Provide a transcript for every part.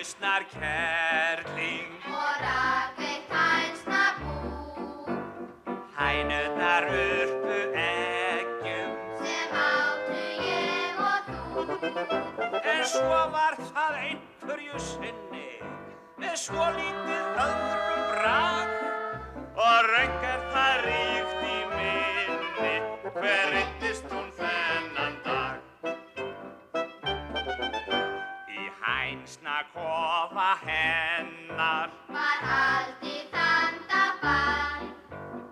hausnar kerling og rakveitt hænsnabú. Hænurnar urpu eggjum Sem áttu ég og þú. En svo var það einhverju sinni með svolítið öðrum brag og röng það ríkt í minni hver reiddist hún þennan dag. Í hænsnakofa hennar Var haldið þandaball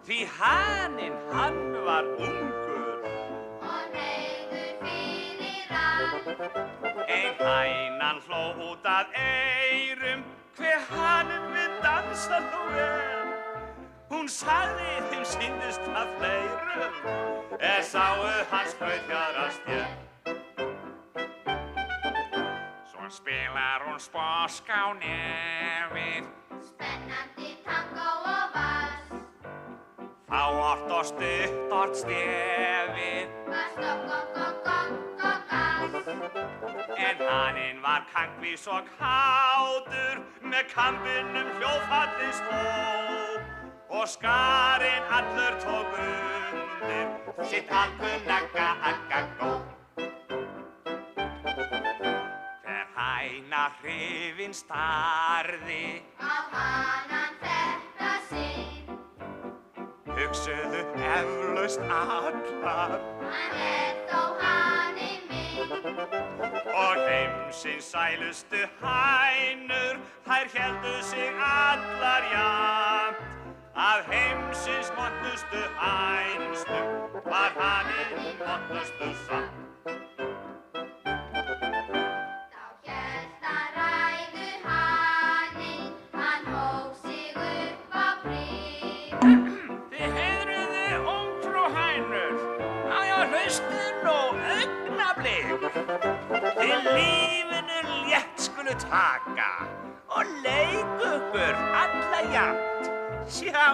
því haninn hann var ungur og hneigður fyrir allt. Ein hænan hló út að eyrum hve haninn við dansa nú vel. Hún sagði þeim sýndist það fleirum sáu hann skrautfjaðrast ég. Svo spilar hún sposk á nefið Spennandi tangó og vals. Þá ort og stutt ort stefið Var stokk-gogg-gogg-gogg-gall. En haninn var kankvís og kátur með kambinum hljóðfallið sló og skarinn allur tók undir sitt alkunnaga agagó. Hver hæna hrifin starði Á hanan þetta sinn. hugsuðu eflaust allar Hann þó haninn minn. og heimsins sælustu hænur þær héldu sig allar jafnt. Af heimsins montnustu hænsnum var haninn montnustur samt. Þá hélt að ræðu haninn. Hann hóf sig upp á prik. Þið heiðruði ungfrú hænur, já, hlustið nú augnablik. Þið lífinu létt skulu taka og leik ykkur alla jafnt. Sjá,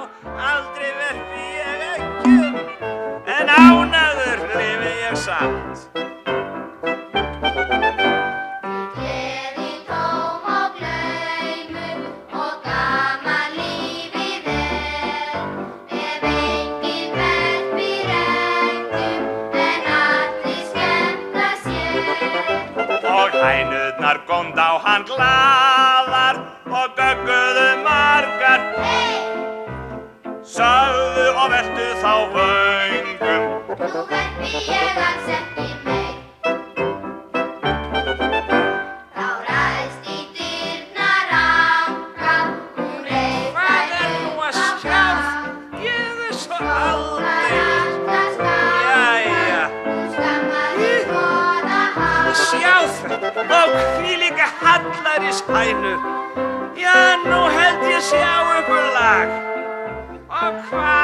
aldrei verði ég eggjum, en ánægður lifi ég samt. Gleði tóm og glaumur og gaman lífið ef enginn verpir eggjum en allir skemmta sér. Og hænurnar góndu á hann glaðar og gögguðu margar. Sögðu og veltu þá vöngum. Nú verpi ég alls ekki meir. Þá ræðst í dyrnar ranka. Hún reif Hvað er nú að sjá? Ég svo aldeilis. Jæja, Hún skammaði voða hátt. sjá þetta og hvílíka hallaríshænur. Já, nú held ég sjá ykkur lag. Og hvað